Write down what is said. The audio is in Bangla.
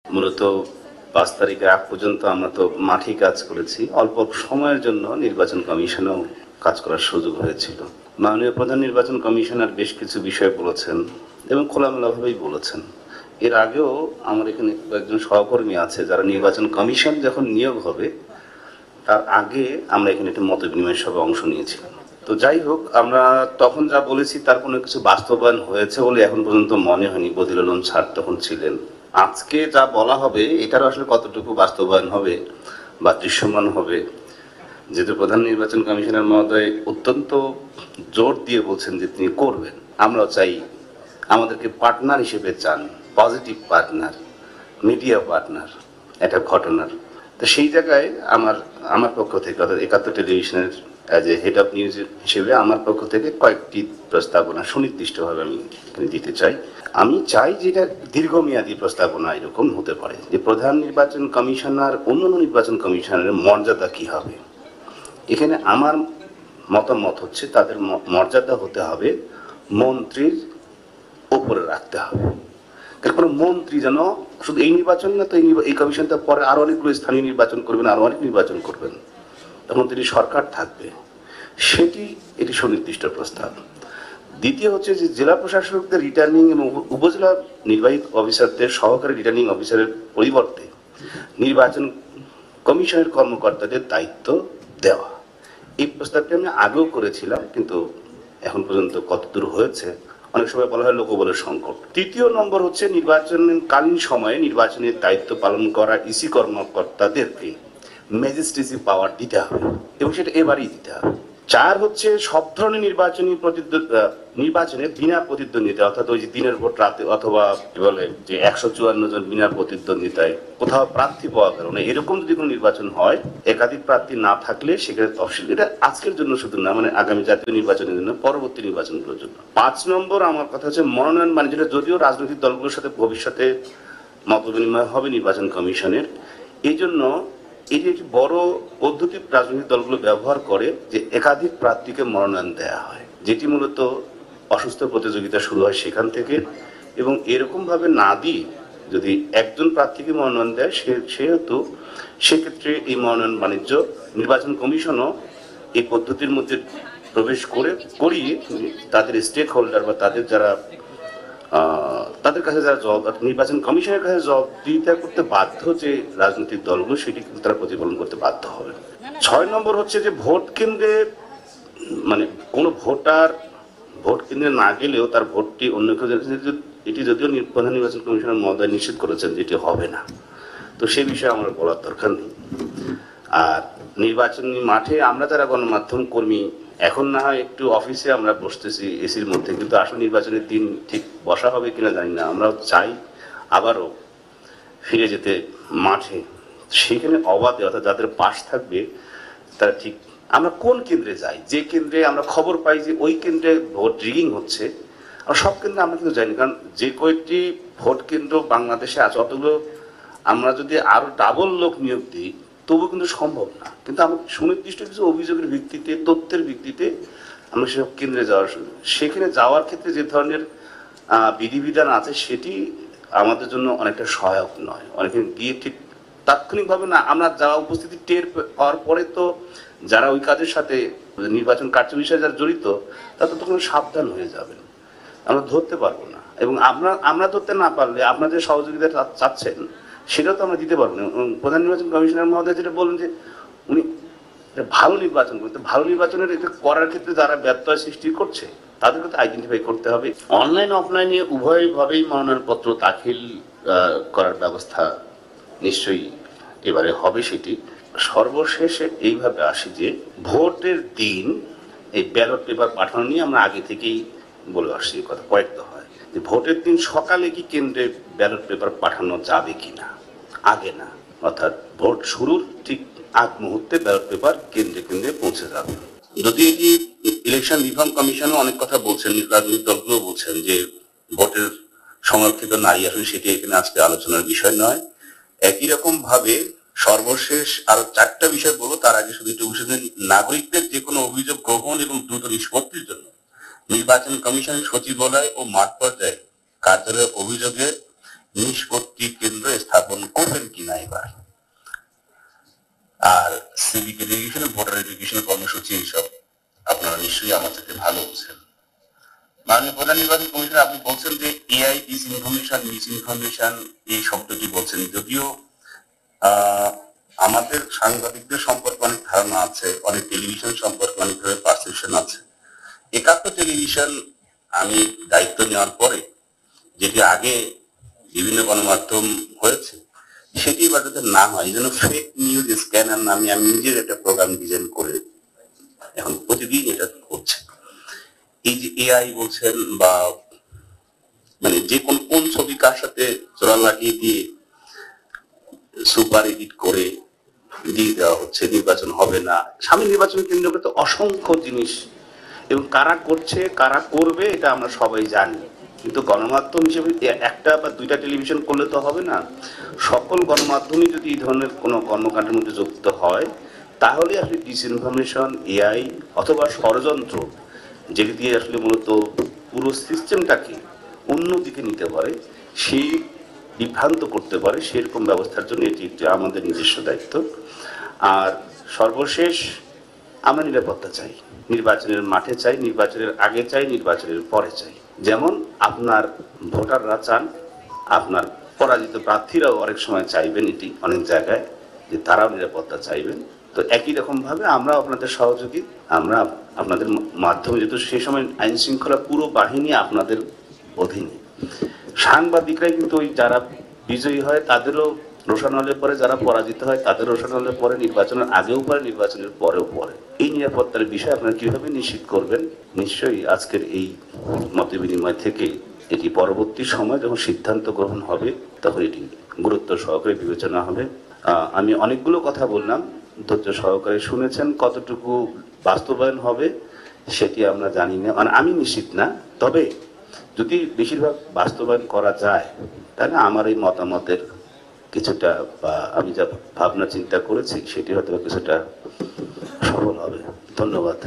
মূলত 5 তারিখের আগ পর্যন্ত আমরা তো মাঠেই কাজ করেছি। অল্প সময়ের জন্য নির্বাচন কমিশনেও কাজ করার সুযোগ হয়েছিল। মাননীয় প্রধান নির্বাচন কমিশনার বেশ কিছু বিষয় বলেছেন এবং খোলামেলাভাবেই বলেছেন। এর আগেও আমার এখানে কয়েকজন সহকর্মী আছে যারা নির্বাচন কমিশন যখন নিয়োগ হবে তার আগে আমরা এখানে একটা মত বিনিময় সভায় অংশ নিয়েছিলাম। তো যাই হোক, আমরা তখন যা বলেছি তার কোনো কিছু বাস্তবায়ন হয়েছে বলে এখন পর্যন্ত মনে হয়নি। বদিউল আলম স্যার তখন ছিলেন। আজকে যা বলা হবে এটার আসলে কতটুকু বাস্তবায়ন হবে বা দৃশ্যমান হবে, যেহেতু প্রধান নির্বাচন কমিশনার মহোদয় অত্যন্ত জোর দিয়ে বলছেন যে তিনি করবেন, আমরাও চাই, আমাদেরকে পার্টনার হিসেবে চান, পজিটিভ পার্টনার, মিডিয়া পার্টনার একটা ঘটনার। তো সেই জায়গায় আমার পক্ষ থেকে অর্থাৎ ৭১ টেলিভিশনের as a head of news হিসেবে আমার পক্ষ থেকে কয়েকটি প্রস্তাবনা সুনির্দিষ্টভাবে আমি এখানে দিতে চাই। আমি চাই যে এটা দীর্ঘমেয়াদী প্রস্তাবনা এরকম হতে পারে যে প্রধান নির্বাচন কমিশনার অন্যান্য নির্বাচন কমিশনারের মর্যাদা কি হবে। এখানে আমার মতামত হচ্ছে তাদের মর্যাদা হতে হবে মন্ত্রীর উপরে রাখতে হবে। কোনো মন্ত্রী যেন শুধু এই নির্বাচন না, তো এই কমিশনটা পরে আরো অনেকগুলো স্থানীয় নির্বাচন করবেন, আরো অনেক নির্বাচন করবেন, তখন তিনি সরকার থাকবে, এটি সুনির্দিষ্ট প্রস্তাব। দ্বিতীয় হচ্ছে যে জেলা প্রশাসকদের রিটার্নিং এবং উপজেলা নির্বাহী অফিসারদের সহকারী রিটার্নিং অফিসারের পরিবর্তে নির্বাচন কমিশনের কর্মকর্তাদের দায়িত্ব দেওয়া। এই প্রস্তাবটি আমি আগেও করেছিলাম, কিন্তু এখন পর্যন্ত কতদূর হয়েছে অনেক সময় বলা হয় লোকবলের সংকট। তৃতীয় নম্বর হচ্ছে নির্বাচনকালীন সময়ে নির্বাচনের দায়িত্ব পালন করা ইসি কর্মকর্তাদেরকে ম্যাজিস্ট্রেসি পাওয়ার দিতে হবে এবং সেটা এবারই দিতে হবে। 4 হচ্ছে সব ধরনের নির্বাচনে বিনা প্রতিদ্বন্দ্বিতা, অর্থাৎ ওই যে দিনের ভোট রাতে অথবা কি বলে যে 154 জন বিনা প্রতিদ্বন্দ্বিতায় কোথাও প্রার্থী পাওয়া গেল না, এরকম যদি কোনো নির্বাচন হয়, একাধিক প্রার্থী না থাকলে সেখানে তফসিল। এটা আজকের জন্য শুধু না, মানে আগামী জাতীয় নির্বাচনের জন্য, পরবর্তী নির্বাচনগুলোর জন্য। 5 নম্বর আমার কথা হচ্ছে মনোনয়ন, মানে যেটা যদিও রাজনৈতিক দলগুলোর সাথে ভবিষ্যতে মত বিনিময় হবে নির্বাচন কমিশনের, এই জন্য এটি একটি বড় পদ্ধতি রাজনৈতিক দলগুলো ব্যবহার করে যে একাধিক প্রার্থীকে মনোনয়ন দেওয়া হয়, যেটি মূলত অসুস্থ প্রতিযোগিতা শুরু হয় সেখান থেকে। এবং এরকম ভাবে না দিয়ে যদি একজন প্রার্থীকে মনোনয়ন দেয় সেহেতু সেক্ষেত্রে এই মনোনয়ন বাণিজ্য নির্বাচন কমিশনও এই পদ্ধতির মধ্যে প্রবেশ করিয়ে তাদের স্টেক হোল্ডার বা তাদের কাছে যারা নির্বাচন কমিশনের কাছে জবাবদিহিতা করতে বাধ্য যে রাজনৈতিক দলগুলো, সেটি কিন্তু তারা প্রতিপালন করতে বাধ্য হবে। 6 নম্বর হচ্ছে যে ভোট কেন্দ্রে, মানে কোনো ভোটার ভোট কেন্দ্রে না গেলেও তার ভোটটি অন্য কেউ, এটি যদিও প্রধান নির্বাচন কমিশনার মহোদয় নিশ্চিত করেছেন যেটি হবে না, তো সে বিষয়ে আমার বলার দরকার নেই। আর নির্বাচনী মাঠে আমরা যারা গণমাধ্যম কর্মী, এখন না হয় একটু অফিসে আমরা বসতেছি এসির মধ্যে, কিন্তু আসলে নির্বাচনের দিন ঠিক বসা হবে কিনা জানি না। আমরাও চাই আবারও ফিরে যেতে মাঠে, সেখানে অবাধে, অর্থাৎ যাদের পাশ থাকবে তারা ঠিক, আমরা কোন কেন্দ্রে যাই, যে কেন্দ্রে আমরা খবর পাই যে ওই কেন্দ্রে ভোট রিগিং হচ্ছে, আর সব কেন্দ্রে আমরা কিন্তু যাইনি, কারণ যে কয়েকটি ভোট কেন্দ্র বাংলাদেশে আছে অতগুলো আমরা যদি আরো ডাবল লোক নিয়োগ দিই তবু কিন্তু সম্ভব না। কিন্তু আমরা সুনির্দিষ্ট কিছু অভিযোগের ভিত্তিতে, তথ্যের ভিত্তিতে আমরা সেসব কেন্দ্রে সেখানে যাওয়ার ক্ষেত্রে যে ধরনের বিধিবিধান আছে সেটি আমাদের জন্য অনেকটা সহায়ক নয়। অনেকে গিয়ে ঠিক তাৎক্ষণিকভাবে না, আমরা যাওয়া উপস্থিতি টের পাওয়ার পরে তো যারা ওই কাজের সাথে নির্বাচন কার্য বিষয়ে যারা জড়িত তারা তো তখন সাবধান হয়ে যাবেন, আমরা ধরতে পারবো না। এবং আমরা ধরতে না পারলে আপনার যে সহযোগিতা চাচ্ছেন সেটাও তো আমরা দিতে পারবো না। প্রধান নির্বাচন কমিশনার মহোদয় যেটা বললেন যে উনি ভালো নির্বাচন করতে, ভালো নির্বাচনের এটা করার ক্ষেত্রে যারা ব্যত্যয় সৃষ্টি করছে তাদেরকে তো আইডেন্টিফাই করতে হবে। অনলাইন অফলাইনে উভয়ভাবেই মনোনয়নপত্র দাখিল করার ব্যবস্থা নিশ্চয়ই এবারে হবে। সেটি সর্বশেষে এইভাবে আসি যে ভোটের দিন এই ব্যালট পেপার পাঠানো নিয়ে আমরা আগে থেকেই বলে আসছি, কথা কয়েক দফায়, যে ভোটের দিন সকালে কি কেন্দ্রে ব্যালট পেপার পাঠানো যাবে কিনা, আগে না, অর্থাৎ ভোট শুরুর ঠিক আগ মুহূর্তে ব্যালট পেপার কেন্দ্রে কেন্দ্রে পৌঁছে যাবে। যদি এটি ইলেকশন রিফর্ম কমিশনও অনেক কথা বলছেন, রাজনৈতিক দলগুলো বলছেন যে ভোটের সংরক্ষিত নারী আসন, সেটি এখানে আজকে আলোচনার বিষয় নয়। একই রকম ভাবে সর্বশেষ আরো 4টা বিষয় বলবো, তার আগে শুধু একটু বুঝেছেন, নাগরিকদের যে কোনো অভিযোগ গ্রহণ এবং দ্রুত নিষ্পত্তির জন্য নির্বাচন কমিশন সচিবালয় ও মাঠ পর্যায়ে কার্যালয়ের অভিযোগে নিষ্পত্তি কেন্দ্র স্থাপন করবেন কিনা এবার। আর সিভিক এডুকেশন, ভোটার এডুকেশন কর্মসূচি এইসব আপনারা নিশ্চয়ই আমার থেকে ভালো বুঝেন। মাননীয় প্রধান নির্বাচন কমিশনার, আপনি বলছেন যে এআই ডিসইনফরমেশন, মিসইনফরমেশন এই শব্দটি বলছেন, যদিও আমাদের সাংবাদিকদের সম্পর্কে অনেক ধারণা আছে, অনেক টেলিভিশন সম্পর্কে অনেকভাবে পারসেপশন আছে। একাত্তর টেলিভিশন আমি দায়িত্ব নেওয়ার পরে, যেটি আগে বিভিন্ন গণমাধ্যম হয়েছে, সেটি এবার যাতে না হয়, এই জন্য ফেক নিউজ স্ক্যানার নামে আমি নিজের একটা প্রোগ্রাম ডিজাইন করে এখন প্রতিদিন এটা করছে। এই যে এআই বলছেন, বা মানে যে কোন ছবি কার সাথে জোড়া লাগিয়ে দিয়ে সুপার এডিট করে দিয়ে দেওয়া হচ্ছে, নির্বাচন হবে না। সামনে নির্বাচন কেন্দ্রকে তো অসংখ্য জিনিস, এবং কারা করছে কারা করবে এটা আমরা সবাই জানি, কিন্তু গণমাধ্যম হিসেবে একটা বা দুইটা টেলিভিশন করলে তো হবে না। সকল গণমাধ্যমই যদি এই ধরনের কোনো কর্মকাণ্ডের মধ্যে যুক্ত হয়, তাহলে আসলে ডিসইনফরমেশন, এআই অথবা ষড়যন্ত্র, যেটি দিয়ে আসলে মূলত পুরো সিস্টেমটাকে অন্যদিকে নিতে পারে, সেই বিভ্রান্ত করতে পারে, সেরকম ব্যবস্থার জন্য এটি একটি আমাদের নিজস্ব দায়িত্ব। আর সর্বশেষ, আমরা নিরাপত্তা চাই, নির্বাচনের মাঠে চাই, নির্বাচনের আগে চাই, নির্বাচনের পরে চাই। যেমন আপনার ভোটাররা চান, আপনার পরাজিত প্রার্থীরাও অনেক সময় চাইবেন, এটি অনেক জায়গায় যে তারাও নিরাপত্তা চাইবেন। তো একই রকম ভাবে আমরা আপনাদের সহযোগী, আমরা আপনাদের মাধ্যমে, যেহেতু সেই সময় আইন শৃঙ্খলা পুরো বাহিনী আপনাদের অধীনে, সাংবাদিকরাই কিন্তু ওই যারা বিজয়ী হয় তাদেরও রোশানলের পরে, যারা পরাজিত হয় তাদের রোশানলের পরে, নির্বাচনের আগেও পরে, নির্বাচনের পরেও পরে। এই নিরাপত্তার বিষয় আপনারা কিভাবে নিশ্চিত করবেন? নিশ্চয়ই আজকের এই মত বিনিময় থেকে এটি পরবর্তী সময় যখন সিদ্ধান্ত গ্রহণ হবে তখন এটি গুরুত্ব সহকারে বিবেচনা হবে। আমি অনেকগুলো কথা বললাম, ধৈর্য সহকারে শুনেছেন। কতটুকু বাস্তবায়ন হবে সেটি আমরা জানি না, মানে আমি নিশ্চিত না। তবে যদি বেশিরভাগ বাস্তবায়ন করা যায়, তাহলে আমার এই মতামতের কিছুটা, বা আমি যা ভাবনা চিন্তা করেছি সেটি হয়তো কিছুটা সফল হবে। ধন্যবাদ।